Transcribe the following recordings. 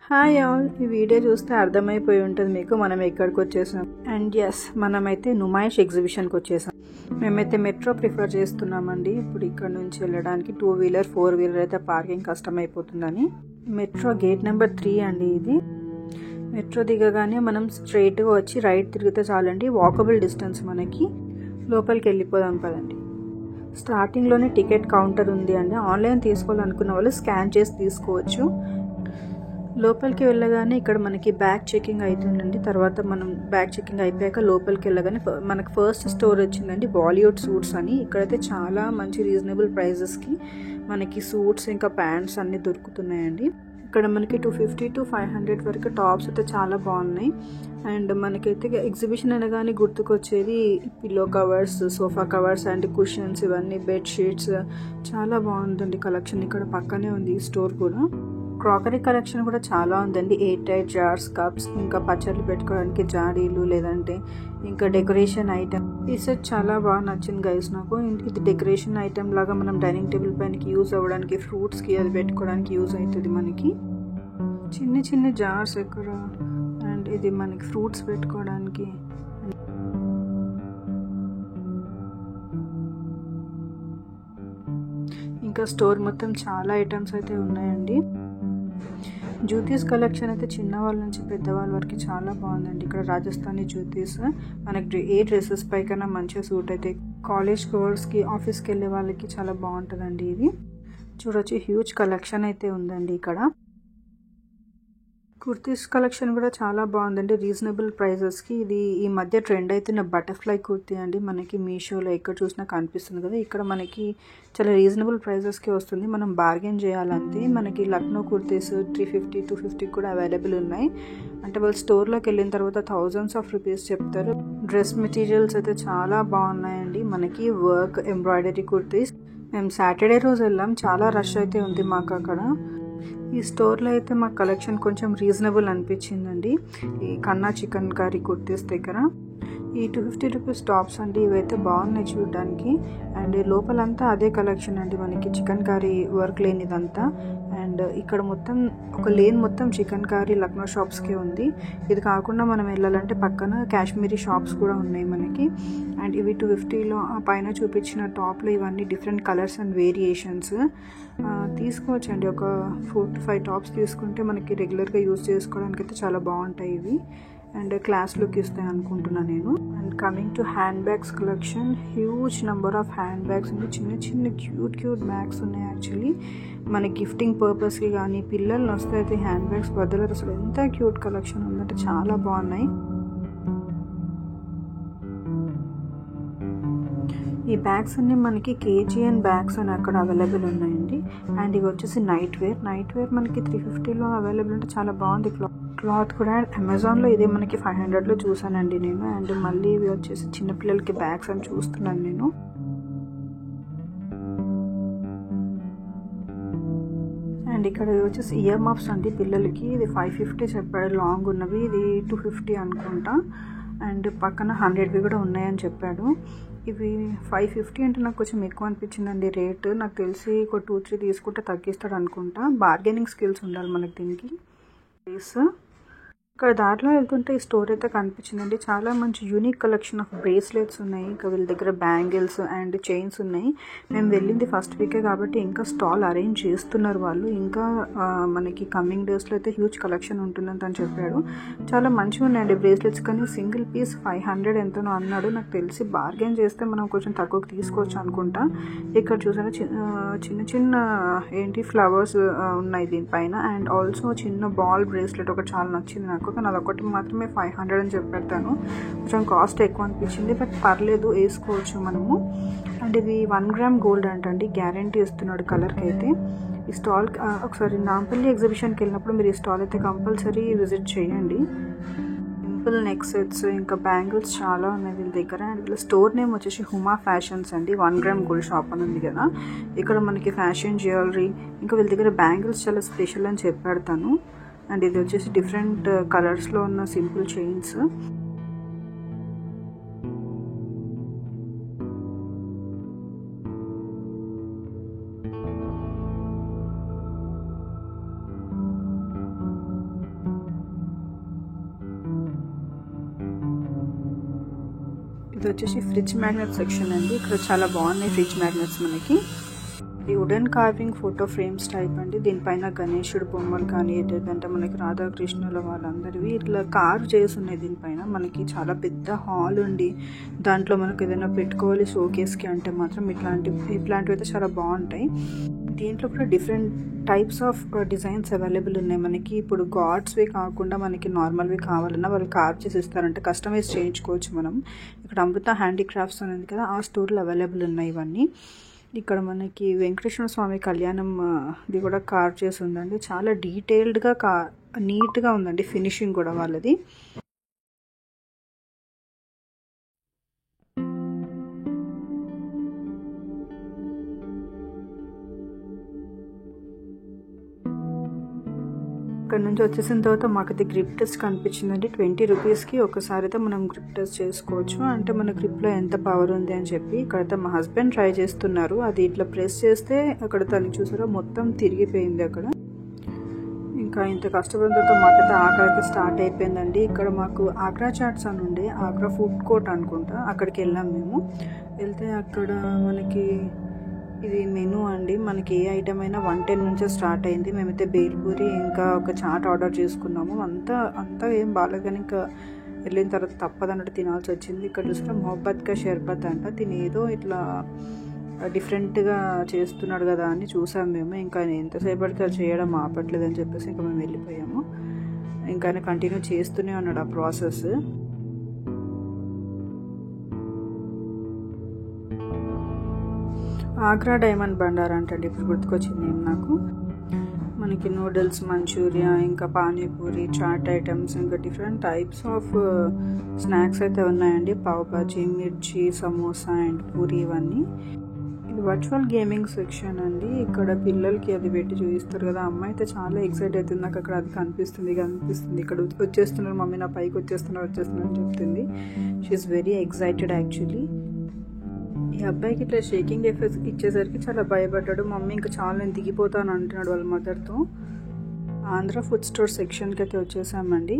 Hi all, ఈ video చూస్తే అర్థమైపోయి ఉంటుంది మీకు మనం ఎక్కడికి వచ్చేసాం. అండ్ ఎస్, మనమైతే నుమాయిష్ ఎగ్జిబిషన్కి వచ్చేసాం. మేమైతే మెట్రో ప్రిఫర్ చేస్తున్నామండి. ఇప్పుడు ఇక్కడ నుంచి వెళ్ళడానికి 2 వీలర్ 4 వీలర్ అయితే పార్కింగ్ కష్టమైపోతుందని. మెట్రో గేట్ నెంబర్ 3 అండి ఇది. మెట్రో దిగగానే మనం స్ట్రైట్గా వచ్చి రైట్ తిరిగితే చాలండి, వాకబుల్ డిస్టెన్స్ మనకి. లోపలికి వెళ్ళిపోదాం పదండి. స్టార్టింగ్లోనే టికెట్ కౌంటర్ ఉంది అండి. ఆన్లైన్ తీసుకోవాలనుకున్న వాళ్ళు స్కాన్ చేసి తీసుకోవచ్చు. లోపలికి వెళ్ళగానే ఇక్కడ మనకి బ్యాగ్ చెకింగ్ అవుతుందండి. తర్వాత మనం బ్యాగ్ చెకింగ్ అయిపోయాక లోపలికి వెళ్ళగానే మనకు ఫస్ట్ స్టోర్ వచ్చిందండి, బాలీవుడ్ సూట్స్ అని. ఇక్కడైతే చాలా మంచి రీజనబుల్ ప్రైజెస్కి మనకి సూట్స్ ఇంకా ప్యాంట్స్ అన్నీ దొరుకుతున్నాయండి. ఇక్కడ మనకి 250 to 500 వరకు టాప్స్ అయితే చాలా బాగున్నాయి. అండ్ మనకైతే ఎగ్జిబిషన్ అనగానే గుర్తుకొచ్చేది pillow covers, sofa covers and cushions, ఇవన్నీ బెడ్షీట్స్ చాలా బాగుందండి కలెక్షన్. ఇక్కడ పక్కనే ఉంది ఈ స్టోర్ కూడా. క్రాకరీ కలెక్షన్ కూడా చాలా ఉందండి. 8 టైట్ జార్స్, కప్స్, ఇంకా పచ్చళ్ళు పెట్టుకోవడానికి జాడీలు, లేదంటే ఇంకా డెకరేషన్ ఐటమ్. ఈ సెట్ చాలా బాగా నచ్చింది గైస్ నాకు. ఇది డెకరేషన్ ఐటమ్ లాగా మనం డైనింగ్ టేబుల్ పైనకి యూజ్ అవ్వడానికి, ఫ్రూట్స్కి అది పెట్టుకోవడానికి యూజ్ అవుతుంది మనకి. చిన్న చిన్న జార్స్ ఇక్కడ. అండ్ ఇది మనకి ఫ్రూట్స్ పెట్టుకోవడానికి. ఇంకా స్టోర్ మొత్తం చాలా ఐటమ్స్ అయితే ఉన్నాయండి. జ్యూతీస్ కలెక్షన్ అయితే చిన్నవాళ్ళ నుంచి పెద్దవాళ్ళ వరకు చాలా బాగుందండి. ఇక్కడ రాజస్థానీ జ్యూతీస్ మనకి ఏ డ్రెస్సెస్ పైకైనా మంచిగా సూట్ అయితే. కాలేజ్ గర్ల్స్కి, ఆఫీస్కి వెళ్ళే వాళ్ళకి చాలా బాగుంటుందండి ఇది. చూడొచ్చు, హ్యూజ్ కలెక్షన్ అయితే ఉందండి ఇక్కడ. కుర్తీస్ కలెక్షన్ కూడా చాలా బాగుందండి రీజనబుల్ ప్రైజెస్కి. ఇది ఈ మధ్య ట్రెండ్ అవుతున్న బటర్ఫ్లై కుర్తీ అండి. మనకి మీషోలో ఎక్కడ చూసినా కనిపిస్తుంది కదా. ఇక్కడ మనకి చాలా రీజనబుల్ ప్రైజెస్కి వస్తుంది. మనం బార్గెన్ చేయాలంతే. మనకి లక్నో కుర్తీస్ 350, 250 కూడా అవైలబుల్ ఉన్నాయి. అంటే వాళ్ళు స్టోర్లోకి వెళ్ళిన తర్వాత thousands of rupees చెప్తారు. డ్రెస్ మెటీరియల్స్ అయితే చాలా బాగున్నాయండి. మనకి వర్క్ ఎంబ్రాయిడరీ కుర్తీస్. మేము సాటర్డే రోజు వెళ్ళాం, చాలా రష్ అయితే ఉంది మాకు అక్కడ. ఈ స్టోర్లో అయితే మాకు కలెక్షన్ కొంచెం రీజనబుల్ అనిపించిందండి. ఈ కన్నా చికెన్ కర్రీ కుర్తీస్ దగ్గర ఈ 250 రూపీస్ టాప్స్ అండి. ఇవైతే బాగున్నాయి చూడడానికి. అండ్ లోపలంతా అదే కలెక్షన్ అండి, మనకి చికెన్ కర్రీ వర్క్ లేనిదంతా. అండ్ ఇక్కడ మొత్తం ఒక లేన్ మొత్తం చికెన్ కర్రీ లక్నో షాప్స్కే ఉంది. ఇది కాకుండా మనం వెళ్ళాలంటే పక్కన కాశ్మీరీ షాప్స్ కూడా ఉన్నాయి మనకి. అండ్ ఇవి 250లో పైన చూపించిన టాప్లో ఇవన్నీ డిఫరెంట్ కలర్స్ అండ్ వేరియేషన్స్. తీసుకోవచ్చండి. ఒక 4 to 5 టాప్స్ తీసుకుంటే మనకి రెగ్యులర్గా యూజ్ చేసుకోవడానికి అయితే చాలా బాగుంటాయి ఇవి. అండ్ క్లాస్ లుక్ ఇస్తాయి అనుకుంటున్నాను నేను. And coming to hand bags collection, huge number of hand bags ఉంది. చిన్న చిన్న క్యూట్ బ్యాగ్స్ ఉన్నాయి యాక్చువల్లీ. మన గిఫ్టింగ్ పర్పస్కి కానీ, పిల్లల్ని వస్తే అయితే హ్యాండ్ బ్యాగ్స్ బదులు అసలు ఎంత క్యూట్ కలెక్షన్ ఉందంటే చాలా బాగున్నాయి. ఈ బ్యాగ్స్ అన్నీ మనకి KGN బ్యాగ్స్ అని అక్కడ అవైలబుల్ ఉన్నాయండి. అండ్ ఇవి వచ్చేసి నైట్ వేర్ మనకి 350లో అవైలబుల్ ఉంటే చాలా బాగుంది. క్లాత్ కూడా అమెజాన్లో ఇదే మనకి 500లో చూసానండి నేను. అండ్ మళ్ళీ ఇవి వచ్చేసి చిన్నపిల్లలకి బ్యాగ్స్ అని చూస్తున్నాను నేను. అండ్ ఇక్కడ వచ్చేసి ఇయర్ మఫ్స్ అండి పిల్లలకి. ఇది 550 చెప్పాడు లాంగ్ ఉన్నవి, ఇది 250 అనుకుంటా. అండ్ పక్కన 100వి కూడా ఉన్నాయని చెప్పాడు. ఇవి 550 అంటే నాకు కొంచెం ఎక్కువ అనిపించిందండి రేటు. నాకు తెలిసి ఒక 2-3 తీసుకుంటే తగ్గిస్తాడు అనుకుంటా. బార్గెనింగ్ స్కిల్స్ ఉండాలి మనకి దీనికి. ఇక్కడ దారిలో వెళ్తుంటే ఈ స్టోర్ అయితే కనిపించిందండి. చాలా మంచి యూనిక్ కలెక్షన్ ఆఫ్ బ్రేస్లెట్స్ ఉన్నాయి. ఇంకా వీళ్ళ దగ్గర బ్యాంగిల్స్ అండ్ చైన్స్ ఉన్నాయి. మేము వెళ్ళింది ఫస్ట్ వీకే కాబట్టి ఇంకా స్టాల్ అరేంజ్ చేస్తున్నారు వాళ్ళు. ఇంకా మనకి కమింగ్ డేస్లో అయితే హ్యూజ్ కలెక్షన్ ఉంటుందని తను చెప్పాడు. చాలా మంచిగా ఉన్నాయండి బ్రేస్లెట్స్, కానీ సింగిల్ పీస్ 500 ఎంతనో అన్నాడు. నాకు తెలిసి బార్గెన్ చేస్తే మనం కొంచెం తక్కువకి తీసుకోవచ్చు అనుకుంటా. ఇక్కడ చూసాను చిన్న చిన్న ఫ్లవర్స్ ఉన్నాయి దీనిపైన. అండ్ ఆల్సో చిన్న బాల్ బ్రేస్లెట్ ఒకటి చాలా నచ్చింది నాకు, కానీ అదొకటి మాత్రమే 500 అని చెప్పాను. కొంచెం కాస్ట్ ఎక్కువ అనిపించింది, బట్ పర్లేదు, వేసుకోవచ్చు మనము. అండ్ ఇది 1 గ్రామ్ గోల్డ్ అంటండి, గ్యారంటీ ఇస్తున్నాడు కలర్కి అయితే. ఈ స్టాల్ ఒకసారి నాంపల్లి ఎగ్జిబిషన్కి వెళ్ళినప్పుడు మీరు ఈ స్టాల్ అయితే కంపల్సరీ విజిట్ చేయండి. సింపుల్ నెక్ సెట్స్ ఇంకా బ్యాంగిల్స్ చాలా ఉన్నాయి వీళ్ళ దగ్గర. అండ్ వీళ్ళ స్టోర్ నేమ్ వచ్చేసి హుమా ఫ్యాషన్స్ అండి. 1 గ్రామ్ గోల్డ్ షాప్ అని ఉంది కదా. ఇక్కడ మనకి ఫ్యాషన్ జ్యువెలరీ, ఇంకా వీళ్ళ దగ్గర బ్యాంగిల్స్ చాలా స్పెషల్ అని చెప్పాడు తను. అండ్ ఇది వచ్చేసి డిఫరెంట్ కలర్స్లో ఉన్న సింపుల్ చైన్స్. ఇది వచ్చేసి ఫ్రిడ్జ్ మ్యాగ్నెట్ సెక్షన్ అండి. ఇక్కడ చాలా బాగున్నాయి ఫ్రిడ్జ్ మ్యాగ్నెట్స్ మనకి. ఇది wooden carving photo frames type అండి. దీనిపైన గణేశుడు బొమ్మలు కానీ లేదంటే మనకి రాధాకృష్ణుల వాళ్ళందరివి ఇట్లా కార్వ్ చేసి ఉన్నాయి. దీనిపైన మనకి చాలా పెద్ద హాల్ ఉండి దాంట్లో మనకు ఏదైనా పెట్టుకోవాలి షోకేస్కి అంటే మాత్రం ఇట్లాంటివి అయితే చాలా బాగుంటాయి. దీంట్లో కూడా different types of designs available ఉన్నాయి మనకి. ఇప్పుడు గాడ్స్వి కాకుండా మనకి నార్మల్వి కావాలన్నా వాళ్ళు కార్వ్ చేసి ఇస్తారంటే కస్టమైజ్ చేయించుకోవచ్చు మనం. ఇక్కడ అమృత హ్యాండీక్రాఫ్ట్స్ అనేది కదా, ఆ స్టోర్లో అవైలబుల్ ఉన్నాయి ఇవన్నీ. ఇక్కడ మనకి వెంకటేశ్వర స్వామి కళ్యాణం ఇది కూడా కార్వ్ చేసి ఉందండి. చాలా డీటెయిల్డ్గా నీట్గా ఉందండి ఫినిషింగ్ కూడా వాళ్ళది. ఇక్కడ నుంచి వచ్చేసిన తర్వాత మాకైతే గ్రిప్ టెస్ట్ కనిపించిందండి. 20 రూపీస్కి ఒకసారి అయితే మనం గ్రిప్ టెస్ట్ చేసుకోవచ్చు. అంటే మన గ్రిప్లో ఎంత పవర్ ఉంది అని చెప్పి ఇక్కడైతే మా హస్బెండ్ ట్రై చేస్తున్నారు. అది ఇట్లా ప్రెస్ చేస్తే అక్కడ తను చూసారో మొత్తం తిరిగిపోయింది అక్కడ. ఇంకా ఇంత కష్టపడిన తర్వాత మాకైతే ఆకలి అయితే స్టార్ట్ అయిపోయిందండి. ఇక్కడ మాకు ఆగ్రా చాట్స్ అని ఉండే, ఆగ్రా ఫుడ్ కోర్ట్ అనుకుంటా, అక్కడికి వెళ్ళాం మేము. వెళ్తే అక్కడ మనకి ఇది మెనూ అండి. మనకి ఏ ఐటమ్ అయినా 110 నుంచే స్టార్ట్ అయింది. మేమైతే బేల్పూరి ఇంకా ఒక చాట్ ఆర్డర్ చేసుకున్నాము. అంతా ఏం బాగాలేదు కానీ ఇంకా వెళ్ళిన తర్వాత తప్పదన్నట్టు తినాల్సి వచ్చింది. ఇక్కడ చూస్తే మొహబ్బత్ కా షర్బత్ అంట. తిని ఏదో ఇట్లా డిఫరెంట్గా చేస్తున్నాడు కదా అని చూసాం మేము. ఇంకా ఎంతసేపు పడితే అది చేయడం ఆపట్లేదు అని చెప్పేసి ఇంకా మేము వెళ్ళిపోయాము. ఇంకా కంటిన్యూ చేస్తూనే ఉన్నాడు ఆ ప్రాసెస్. ఆగ్రా డైమండ్ బండార్ అంటండి ఇప్పుడు గుర్తుకొచ్చింది నాకు. మనకి నూడిల్స్, మంచూరియా, ఇంకా పానీపూరి, చాట్ ఐటమ్స్, ఇంకా డిఫరెంట్ టైప్స్ ఆఫ్ స్నాక్స్ అయితే ఉన్నాయండి. పావ్ బాజీ, మిర్చి, సమోసా అండ్ పూరి ఇవన్నీ. ఇది వర్చువల్ గేమింగ్ సెక్షన్ అండి. ఇక్కడ పిల్లలకి అది పెట్టి చూపిస్తారు కదా. అమ్మాయి అయితే చాలా ఎక్సైట్ అవుతుంది. నాకు అక్కడ అది కనిపిస్తుంది. ఇక్కడ వచ్చేస్తున్నారు మమ్మీ, నా పైకి వచ్చేస్తున్నారు అని చెప్తుంది. She is very excited actually. ఈ అబ్బాయికి ఇట్లా షేకింగ్ ఎఫెక్ట్స్ ఇచ్చేసరికి చాలా భయపడ్డాడు. మమ్మీ ఇంకా చాలా నేను దిగిపోతాను అంటున్నాడు వాళ్ళ మదర్తో. ఆంధ్ర ఫుడ్ స్టోర్ సెక్షన్కి అయితే వచ్చేసామండి.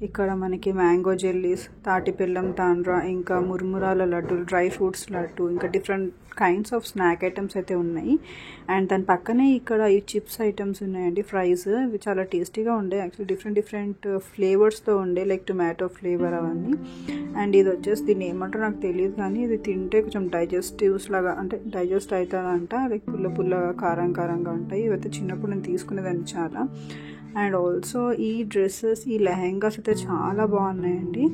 ఇక్కడ మనకి మ్యాంగో జెల్లీస్, తాటి బెల్లం తాండ్రా, ఇంకా మురుమురాల లడ్డూలు, డ్రై ఫ్రూట్స్ లడ్డు, ఇంకా different kinds of snack items అయితే ఉన్నాయి. అండ్ దాని పక్కనే ఇక్కడ ఈ చిప్స్ ఐటమ్స్ ఉన్నాయండి, ఫ్రైస్. ఇవి చాలా టేస్టీగా ఉండే యాక్చువల్లీ. డిఫరెంట్ ఫ్లేవర్స్తో ఉండే, లైక్ టొమాటో ఫ్లేవర్ అవన్నీ. అండ్ ఇది వచ్చేసి దీన్ని ఏమంటారో నాకు తెలియదు కానీ ఇది తింటే కొంచెం డైజెస్టివ్స్ లాగా, అంటే డైజెస్ట్ అవుతుందంట. లైక్ పుల్లగా కారంగా ఉంటాయి. ఇవైతే చిన్నప్పుడు నేను తీసుకునేదాన్ని చాలా. అండ్ ఆల్సో ఈ డ్రెస్సెస్, ఈ లెహెంగాస్ అయితే చాలా బాగున్నాయండి.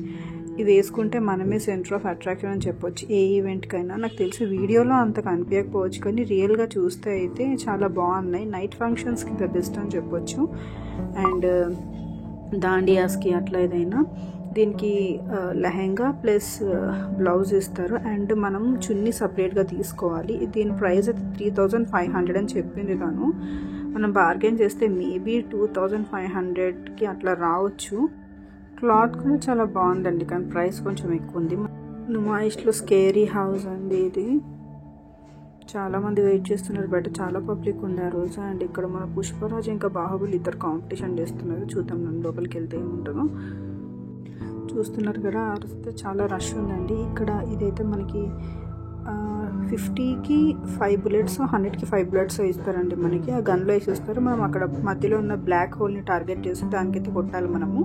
ఇది వేసుకుంటే మనమే సెంటర్ ఆఫ్ అట్రాక్షన్ అని చెప్పొచ్చు ఏ ఈవెంట్కైనా. నాకు తెలిసి వీడియోలో అంత కనిపించకపోవచ్చు కానీ రియల్గా చూస్తే అయితే చాలా బాగున్నాయి. నైట్ ఫంక్షన్స్కి ద బెస్ట్ అని చెప్పొచ్చు. అండ్ దాండియాస్కి అట్లా ఏదైనా దీనికి లెహెంగా ప్లస్ బ్లౌజ్ ఇస్తారు. అండ్ మనం చున్నీ సపరేట్గా తీసుకోవాలి. దీని ప్రైస్ అయితే 3500 అని చెప్పింది తను. మనం బార్గెన్ చేస్తే మేబీ 2500కి అట్లా రావచ్చు. క్లాత్ కూడా చాలా బాగుందండి కానీ ప్రైస్ కొంచెం ఎక్కువ ఉంది. నుమాయిష్లో స్కేరీ హౌస్ అండి ఇది. చాలామంది వెయిట్ చేస్తున్నారు, బయట చాలా పబ్లిక్ ఉండే ఆ రోజు. అండ్ ఇక్కడ మన పుష్పరాజ్ ఇంకా బాహుబలి ఇద్దరు కాంపిటీషన్ చేస్తున్నారు. చూద్దాం నన్ను లోపలికి వెళ్తే ఏముంటుందో. చూస్తున్నారు కదా, ఆ రోజు చాలా రష్ ఉందండి. ఇక్కడ ఇదైతే మనకి 50కి 5 bullets, 100కి 5 bullets ఇస్తారండి మనకి. ఆ గన్లో వేసేస్తారు. మనం అక్కడ మధ్యలో ఉన్న బ్లాక్ హోల్ని టార్గెట్ చేసి దానికైతే కొట్టాలి మనము.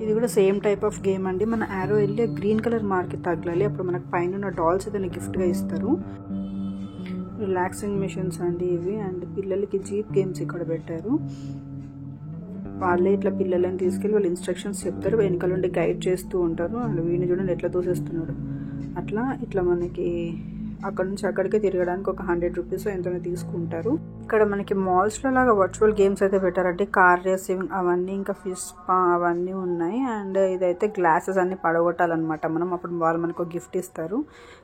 ఇది కూడా సేమ్ టైప్ ఆఫ్ గేమ్ అండి. మన యారో వెళ్ళి గ్రీన్ కలర్ మార్క్కి తగలాలి. అప్పుడు మనకు పైన ఉన్న డాల్స్ ఏదైనా గిఫ్ట్గా ఇస్తారు. రిలాక్సింగ్ మిషన్స్ అండి ఇవి. అండ్ పిల్లలకి జీప్ గేమ్స్ ఇక్కడ పెట్టారు. వాళ్ళే ఇట్లా పిల్లలని తీసుకెళ్ళి వాళ్ళు ఇన్స్ట్రక్షన్స్ చెప్తారు, వెనకాల నుండి గైడ్ చేస్తూ ఉంటారు. అండ్ వీడిని చూడండి ఎట్లా తోసేస్తున్నాడు. ఇట్లా మనకి అక్కడ నుంచి అక్కడికే తిరగడానికి ఒక 100 రూపీస్ ఎంతనే తీసుకుంటారు. ఇక్కడ మనకి మాల్స్లో లాగా వర్చువల్ గేమ్స్ అయితే పెట్టారంటే కార్ రేసింగ్ అవన్నీ, ఇంకా ఫిష్ స్పా అవన్నీ ఉన్నాయి. అండ్ ఇదైతే గ్లాసెస్ అన్ని పడగొట్టాలన్నమాట మనం. అప్పుడు వాళ్ళు మనకు గిఫ్ట్ ఇస్తారు.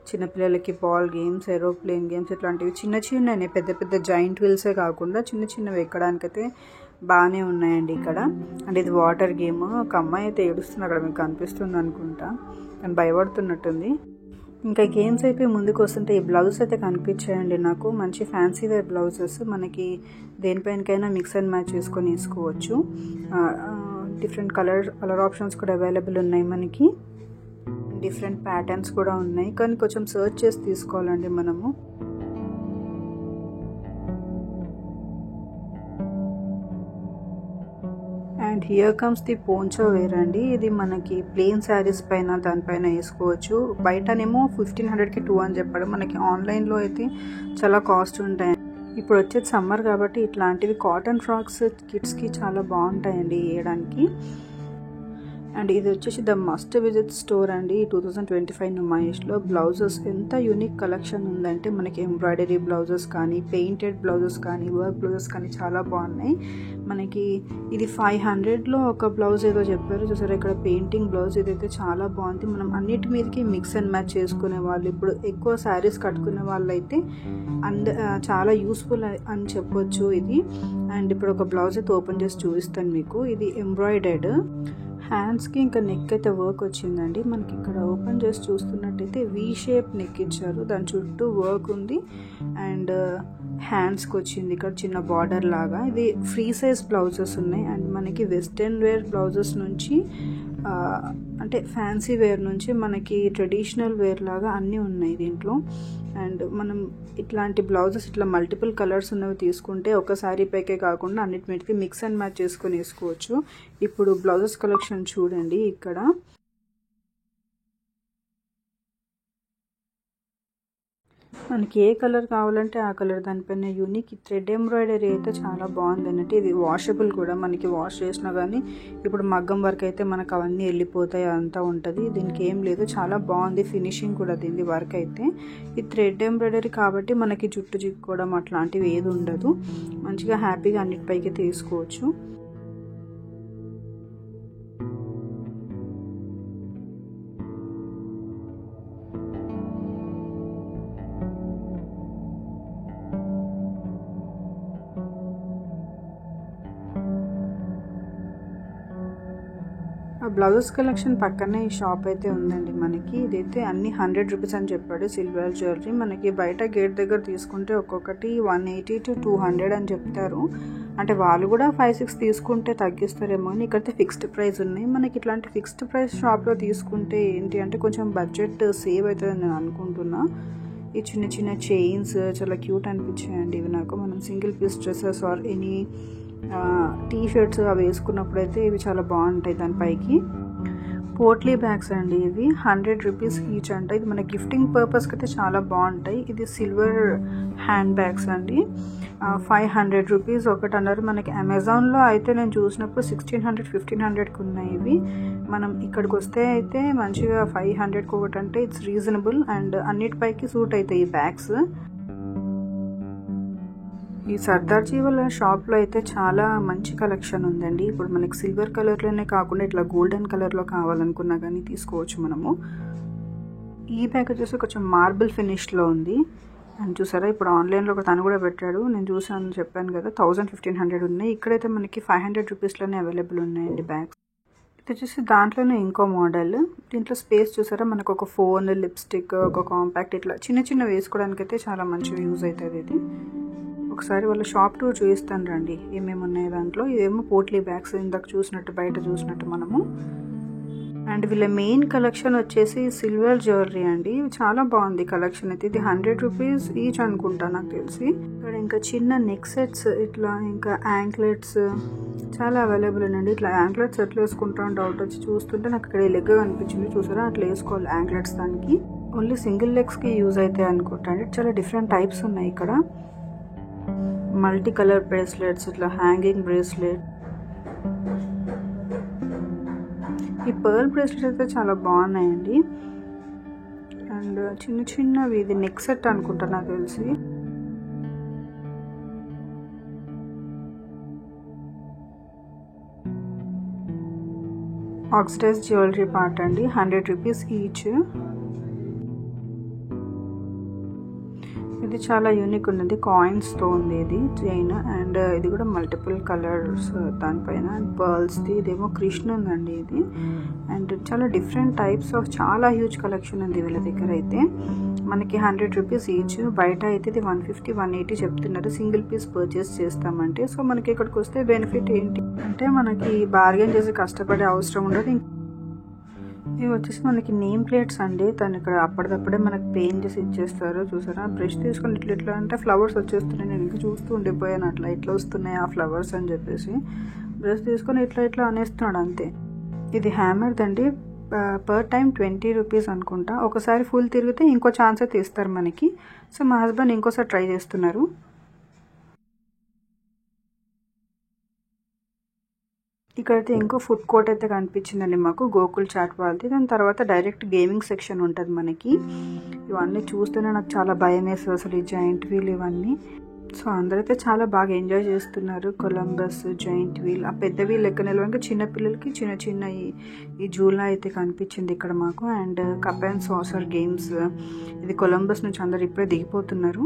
చిన్నపిల్లలకి బాల్ గేమ్స్, ఏరోప్లేన్ గేమ్స్ ఇట్లాంటివి చిన్నవి, పెద్ద జాయింట్ వీల్సే కాకుండా చిన్నవి ఎక్కడానికైతే బాగానే ఉన్నాయండి ఇక్కడ. అండ్ ఇది వాటర్ గేమ్. ఒక అమ్మాయి అయితే ఏడుస్తుంది అక్కడ, మీకు కనిపిస్తుంది అనుకుంటా, కానీ భయపడుతున్నట్టుంది. ఇంకా గేమ్స్ అయిపోయి ముందుకు వస్తుంటే ఈ బ్లౌజెస్ అయితే కనిపించాయండి నాకు. మంచి ఫ్యాన్సీ వేర్ బ్లౌజెస్. మనకి దేనిపైనకైనా మిక్స్ అండ్ మ్యాచ్ చేసుకొని వేసుకోవచ్చు. డిఫరెంట్ కలర్ ఆప్షన్స్ కూడా అవైలబుల్ ఉన్నాయి మనకి. డిఫరెంట్ ప్యాటర్న్స్ కూడా ఉన్నాయి, కానీ కొంచెం సర్చ్ చేసి తీసుకోవాలండి మనము. And here comes the poncho wear అండి. ఇది మనకి ప్లెయిన్ శారీస్ పైన దానిపైన వేసుకోవచ్చు. బయటనేమో 1500కి 2 అని చెప్పాడు, మనకి ఆన్లైన్లో అయితే చాలా కాస్ట్ ఉంటాయి. ఇప్పుడు వచ్చేది సమ్మర్ కాబట్టి ఇట్లాంటివి కాటన్ ఫ్రాక్స్ కిడ్స్కి చాలా బాగుంటాయండి వేయడానికి. అండ్ ఇది వచ్చేసి ద మస్ట్ విజిట్ స్టోర్ అండి 2025 నుమాయిష్లో. బ్లౌజెస్ ఎంత యూనిక్ కలెక్షన్ ఉందంటే మనకి ఎంబ్రాయిడరీ బ్లౌజెస్ కానీ, పెయింటెడ్ బ్లౌజెస్ కానీ, వర్క్ బ్లౌజెస్ కానీ చాలా బాగున్నాయి. మనకి ఇది 500లో ఒక బ్లౌజ్ ఏదో చెప్పారు చూసారా, ఇక్కడ పెయింటింగ్ బ్లౌజ్. ఇదైతే చాలా బాగుంది. మనం అన్నిటి మీదకి మిక్స్ అండ్ మ్యాచ్ చేసుకునే వాళ్ళు, ఇప్పుడు ఎక్కువ శారీస్ కట్టుకునే వాళ్ళు అయితే చాలా యూస్ఫుల్ అని చెప్పొచ్చు ఇది. అండ్ ఇప్పుడు ఒక బ్లౌజ్ అయితే ఓపెన్ చేసి చూపిస్తాను మీకు. ఇది ఎంబ్రాయిడర్డ్, హ్యాండ్స్కి ఇంకా నెక్ అయితే వర్క్ వచ్చిందండి. మనకి ఇక్కడ ఓపెన్ చేసి చూస్తున్నట్టయితే వీ షేప్ నెక్ ఇచ్చారు, దాని చుట్టూ వర్క్ ఉంది. అండ్ హ్యాండ్స్కి వచ్చింది ఇక్కడ చిన్న బార్డర్ లాగా. ఇది ఫ్రీ సైజ్ బ్లౌజెస్ ఉన్నాయి. అండ్ మనకి వెస్ట్రన్ వేర్ బ్లౌజెస్ నుంచి అంటే ఫ్యాన్సీ వేర్ నుంచి మనకి ట్రెడిషనల్ వేర్ లాగా అన్నీ ఉన్నాయి దీంట్లో. అండ్ మనం ఇట్లాంటి బ్లౌజెస్ ఇట్లా మల్టిపుల్ కలర్స్ ఉన్నవి తీసుకుంటే ఒక శారీ పైకే కాకుండా అన్నిటి మీదకి మిక్స్ అండ్ మ్యాచ్ చేసుకొని వేసుకోవచ్చు. ఇప్పుడు బ్లౌజెస్ కలెక్షన్ చూడండి. ఇక్కడ మనకి ఏ కలర్ కావాలంటే ఆ కలర్, దానిపైన యూనిక్ థ్రెడ్ ఎంబ్రాయిడరీ అయితే చాలా బాగుంది అన్నట్టు. ఇది వాషబుల్ కూడా, మనకి వాష్ చేసినా కానీ ఇప్పుడు మగ్గం వర్క్ అయితే మనకు అవన్నీ వెళ్ళిపోతాయి, అంతా ఉంటుంది. దీనికి ఏం లేదు, చాలా బాగుంది ఫినిషింగ్ కూడా దీని వర్క్ అయితే. ఈ థ్రెడ్ ఎంబ్రాయిడరీ కాబట్టి మనకి జుట్టు చిక్కుకోవడం అట్లాంటివి ఏది ఉండదు. మంచిగా హ్యాపీగా అన్నిటిపైకి తీసుకోవచ్చు. బ్లౌజెస్ కలెక్షన్ పక్కనే ఈ షాప్ అయితే ఉందండి మనకి. ఇదైతే అన్ని 100 రూపీస్ అని చెప్పాడు. సిల్వర్ జ్యువెలరీ మనకి బయట గేట్ దగ్గర తీసుకుంటే ఒక్కొక్కటి 180 to 200 అని చెప్తారు. అంటే వాళ్ళు కూడా 5-6 తీసుకుంటే తగ్గిస్తారేమో అని. ఇక్కడైతే ఫిక్స్డ్ ప్రైస్ ఉన్నాయి. మనకి ఇట్లాంటి ఫిక్స్డ్ ప్రైస్ షాప్లో తీసుకుంటే ఏంటి అంటే కొంచెం బడ్జెట్ సేవ్ అవుతుందని నేను అనుకుంటున్నా. ఈ చిన్న చిన్న చైన్స్ చాలా క్యూట్ అనిపించాయండి ఇవి నాకు. మనం single piece dresses or any T shirts అవి వేసుకున్నప్పుడు అయితే ఇవి చాలా బాగుంటాయి. దానిపైకి పోట్లీ బ్యాగ్స్ అండి, ఇవి 100 రూపీస్ ఈచ్ అంట. ఇది మన గిఫ్టింగ్ పర్పస్కి అయితే చాలా బాగుంటాయి. ఇది సిల్వర్ హ్యాండ్ బ్యాగ్స్ అండి, 500 రూపీస్ ఒకటి అన్నారు. మనకి అమెజాన్లో అయితే నేను చూసినప్పుడు 1600-1500కి ఉన్నాయి ఇవి. మనం ఇక్కడికి వస్తే అయితే మంచిగా 500కి ఒకటి అంటే ఇట్స్ రీజనబుల్. అండ్ అన్నిటిపైకి సూట్ అవుతాయి ఈ బ్యాగ్స్. ఈ సర్దార్జీ వాళ్ళ షాప్లో అయితే చాలా మంచి కలెక్షన్ ఉందండి. ఇప్పుడు మనకి సిల్వర్ కలర్లోనే కాకుండా ఇట్లా గోల్డెన్ కలర్లో కావాలనుకున్నా కానీ తీసుకోవచ్చు మనము. ఈ బ్యాగ్ వచ్చేసి కొంచెం మార్బుల్ ఫినిష్లో ఉంది. అండ్ చూసారా ఇప్పుడు ఆన్లైన్లో ఒక తను కూడా పెట్టాడు, నేను చూసాను చెప్పాను కదా. 1000-1500 ఉన్నాయి. ఇక్కడైతే మనకి 500 రూపీస్లోనే అవైలబుల్ ఉన్నాయండి బ్యాగ్స్. ఇది వచ్చేసి దాంట్లోనే ఇంకో మోడల్. దీంట్లో స్పేస్ చూసారా, మనకు ఒక ఫోన్, లిప్స్టిక్, ఒక కాంపాక్ట్ ఇట్లా చిన్న చిన్న వేసుకోవడానికి అయితే చాలా మంచిగా యూజ్ అవుతుంది ఇది. ఒకసారి వాళ్ళ షాప్ టూర్ చూపిస్తాను రండి ఏమేమి ఉన్నాయి దాంట్లో. ఇదేమో పోట్లీ బ్యాగ్స్ ఇందాక చూసినట్టు బయట చూసినట్టు మనము. అండ్ వీళ్ళ మెయిన్ కలెక్షన్ వచ్చేసి సిల్వర్ జ్యువెలరీ అండి. చాలా బాగుంది కలెక్షన్ అయితే. ఇది 100 రూపీస్ ఈచ్ అనుకుంటా నాకు తెలిసి. ఇక్కడ ఇంకా చిన్న నెక్ సెట్స్ ఇట్లా ఇంకా యాంక్లెట్స్ చాలా అవైలబుల్ అండి. ఇట్లా యాంక్లెట్స్ ఎట్లా వేసుకుంటాం డౌట్ వచ్చి చూస్తుంటే నాకు ఇక్కడ లెగ్ అనిపించింది చూసారా, అట్లా వేసుకోవాలి యాంక్లెట్స్. దానికి ఓన్లీ సింగిల్ లెగ్స్కి యూజ్ అవుతాయి అనుకుంటా అండి. చాలా డిఫరెంట్ టైప్స్ ఉన్నాయి ఇక్కడ. మల్టీ కలర్ బ్రేస్లెట్స్, ఇట్లా హ్యాంగింగ్ బ్రేస్లెట్. ఈ పర్ల్ బ్రేస్లెట్స్ అయితే చాలా బాగున్నాయండి. అండ్ చిన్న చిన్నవి, ఇది నెక్ సెట్ అనుకుంటా నాకు తెలిసి. ఆక్సిడైజ్ జ్యువెలరీ పార్ట్ అండి, 100 రూపీస్ ఈచ్. ఇది చాలా యూనిక్ ఉన్నది, కాయిన్స్తో ఉంది ఇది చైన్. అండ్ ఇది కూడా మల్టిపుల్ కలర్స్ దానిపైన. పర్ల్స్ది, ఇదేమో కృష్ణ ఉందండి ఇది. అండ్ చాలా డిఫరెంట్ టైప్స్ ఆఫ్ చాలా హ్యూజ్ కలెక్షన్ ఉంది వీళ్ళ దగ్గర అయితే. మనకి 100 రూపీస్ ఈచ్. బయట అయితే ఇది 150-180 చెప్తున్నారు సింగిల్ పీస్ పర్చేస్ చేస్తామంటే. సో మనకి ఇక్కడికి వస్తే బెనిఫిట్ ఏంటి అంటే మనకి బార్గెన్ చేసి కష్టపడే అవసరం ఉండదు. ఇవి వచ్చేసి మనకి నేమ్ ప్లేట్స్ అండి. తను ఇక్కడ అప్పటికప్పుడే మనకి పెయింట్ చేసి ఇచ్చేస్తారు. చూసారా, బ్రష్ తీసుకొని ఇట్లా అంటే ఫ్లవర్స్ వచ్చేస్తున్నాయి. నేను ఇంకా చూస్తూ ఉండిపోయాను అట్లా ఇట్లా వస్తున్నాయి ఆ ఫ్లవర్స్ అని చెప్పేసి. బ్రష్ తీసుకొని ఇట్లా అనేస్తున్నాడు అంతే. ఇది హ్యామర్ దండి. పర్ టైం 20 రూపీస్ అనుకుంటా. ఒకసారి ఫుల్ తిరిగితే ఇంకో ఛాన్స్ అయితే ఇస్తారు మనకి. సో మా హస్బెండ్ ఇంకోసారి ట్రై చేస్తున్నారు. ఇక్కడైతే ఇంకో ఫుడ్ కోర్ట్ అయితే కనిపించిందండి మాకు, గోకుల్ చాట్ వాళ్ళది. దాని తర్వాత డైరెక్ట్ గేమింగ్ సెక్షన్ ఉంటుంది మనకి. ఇవన్నీ చూస్తేనే నాకు చాలా భయం వేస్తుంది అసలు, ఈ జాయింట్ వీల్ ఇవన్నీ. సో అందరైతే చాలా బాగా ఎంజాయ్ చేస్తున్నారు. కొలంబస్, జాయింట్ వీల్, ఆ పెద్ద వీల్ ఎక్కడ నిలవడానికి చిన్నపిల్లలకి చిన్న ఈ జూలా అయితే కనిపించింది ఇక్కడ మాకు. And cup and saucer games, ఇది కొలంబస్ నుంచి అందరు ఇప్పుడే దిగిపోతున్నారు.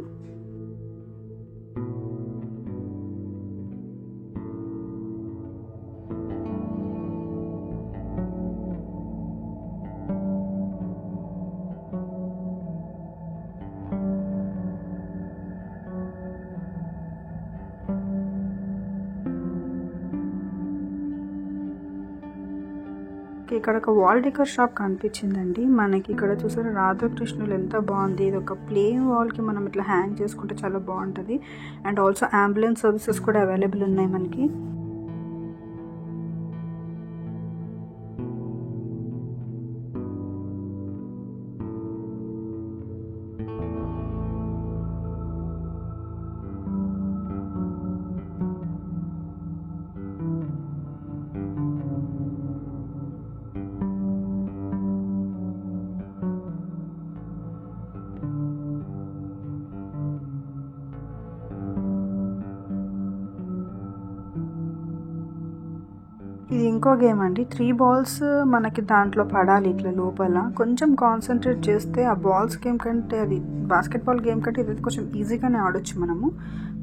ఇక్కడ ఒక వాల్ డెకర్ షాప్ కనిపించిందండి మనకి. ఇక్కడ చూసారా రాధాకృష్ణులు ఎంత బాగుంది. ఇది ఒక ప్లేన్ వాల్కి మనం ఇట్లా హ్యాంగ్ చేసుకుంటే చాలా బాగుంటుంది. అండ్ ఆల్సో అంబులెన్స్ సర్వీసెస్ కూడా అవైలబుల్ ఉన్నాయి మనకి. ఇది ఇంకో గేమ్ అండి. 3 balls మనకి దాంట్లో పడాలి ఇట్లా లోపల. కొంచెం కాన్సన్ట్రేట్ చేస్తే ఆ బాల్స్ గేమ్ కంటే, అది బాస్కెట్బాల్ గేమ్ కంటే ఇది కొంచెం ఈజీగానే ఆడొచ్చు మనము.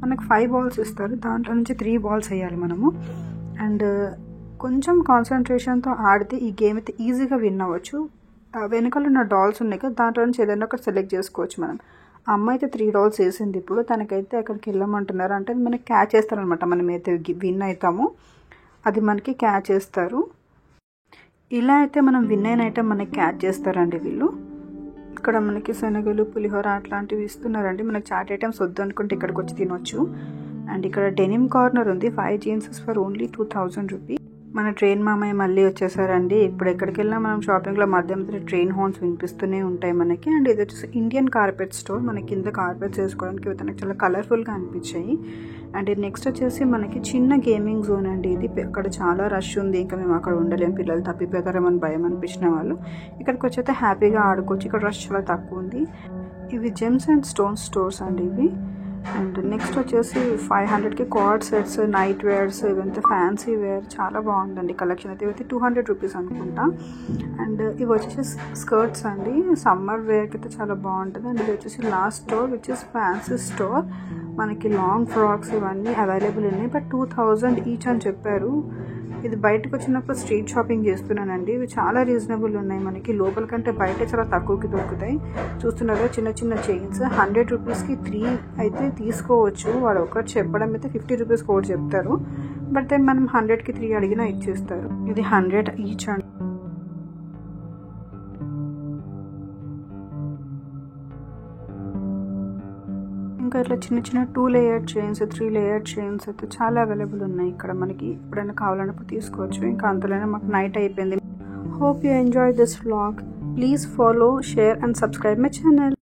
మనకు 5 balls ఇస్తారు, దాంట్లో నుంచి 3 balls వేయాలి మనము. అండ్ కొంచెం కాన్సన్ట్రేషన్తో ఆడితే ఈ గేమ్ అయితే ఈజీగా విన్ అవ్వచ్చు. వెనకాల ఉన్న డాల్స్ ఉన్నాయి కదా, దాంట్లో నుంచి ఏదైనా ఒకటి సెలెక్ట్ చేసుకోవచ్చు మనం. ఆ అమ్మాయి అయితే 3 balls వేసింది. ఇప్పుడు తనకైతే అక్కడికి వెళ్ళమంటున్నారు. అంటే మనకి క్యాచ్ చేస్తారనమాట, మనం అయితే విన్ అవుతాము, అది మనకి క్యాచ్ చేస్తారు. ఇలా అయితే మనం విన్ అయిన ఐటమ్ మనకి క్యాచ్ చేస్తారండి వీళ్ళు. ఇక్కడ మనకి శనగలు, పులిహోర అట్లాంటివి ఇస్తున్నారండి. మనకి చాట్ ఐటమ్స్ వద్దు అనుకుంటే ఇక్కడికి వచ్చి తినొచ్చు. అండ్ ఇక్కడ డెనిమ్ కార్నర్ ఉంది. 5 jeans ఫర్ ఓన్లీ 2000 రూపీస్. మన ట్రైన్ మామయ్య మళ్ళీ వచ్చేసారండి. ఇప్పుడు ఎక్కడికి వెళ్ళినా మనం షాపింగ్లో మధ్య ట్రైన్ హార్న్స్ వినిపిస్తూనే ఉంటాయి మనకి. అండ్ ఇది వచ్చేసి ఇండియన్ కార్పెట్ స్టోర్. మనకి కింద కార్పెట్స్ వేసుకోవడానికి తనకి చాలా కలర్ఫుల్గా అనిపించాయి. అండ్ నెక్స్ట్ వచ్చేసి మనకి చిన్న గేమింగ్ జోన్ అండి. ఇది అక్కడ చాలా రష్ ఉంది, ఇంకా మేము అక్కడ ఉండలేము, పిల్లలు తప్పిపోతారేమని భయం అనిపించిన వాళ్ళు ఇక్కడికి వచ్చి హ్యాపీగా ఆడుకోవచ్చు. ఇక్కడ రష్ చాలా తక్కువ ఉంది. ఇవి జెమ్స్ అండ్ స్టోన్స్ స్టోర్స్ అండి ఇవి. అండ్ నెక్స్ట్ వచ్చేసి 500కి కార్డ్ సెట్స్, నైట్ వేర్స్, ఇవంతా ఫ్యాన్సీ వేర్ చాలా బాగుందండి కలెక్షన్ అయితే. ఇవైతే 200 రూపీస్ అనుకుంటా. అండ్ ఇవి వచ్చేసి స్కర్ట్స్ అండి, సమ్మర్ వేర్కి అయితే చాలా బాగుంటుంది. అండ్ ఇది వచ్చేసి last store which is fancy store. మనకి లాంగ్ ఫ్రాక్స్ ఇవన్నీ అవైలబుల్ ఉన్నాయి, బట్ 2000 ఈచ్ అని చెప్పారు. ఇది బయటకు వచ్చినప్పుడు స్ట్రీట్ షాపింగ్ చేస్తున్నానండి. ఇవి చాలా రీజనబుల్ ఉన్నాయి మనకి, లోపల కంటే బయట చాలా తక్కువకి దొరుకుతాయి. చూస్తున్నారు చిన్న చైన్స్ 100 రూపీస్కి 3 అయితే తీసుకోవచ్చు. వాడు ఒకటి చెప్పడం అయితే 50 రూపీస్ ఒకటి చెప్తారు, బట్ దెన్ మనం 100కి 3 అడిగినా ఇచ్చేస్తారు. ఇది 100 ఈచ్ అండి. ఇంకా ఇట్లా చిన్న 2 లేయర్ చైన్స్, 3 లేయర్ చైన్స్ అయితే చాలా అవైలబుల్ ఉన్నాయి ఇక్కడ. మనకి ఎప్పుడైనా కావాలన్నప్పుడు తీసుకోవచ్చు. ఇంకా అంతలోనే మాకు నైట్ అయిపోయింది. Hope you enjoy this vlog. Please follow, share and subscribe my channel.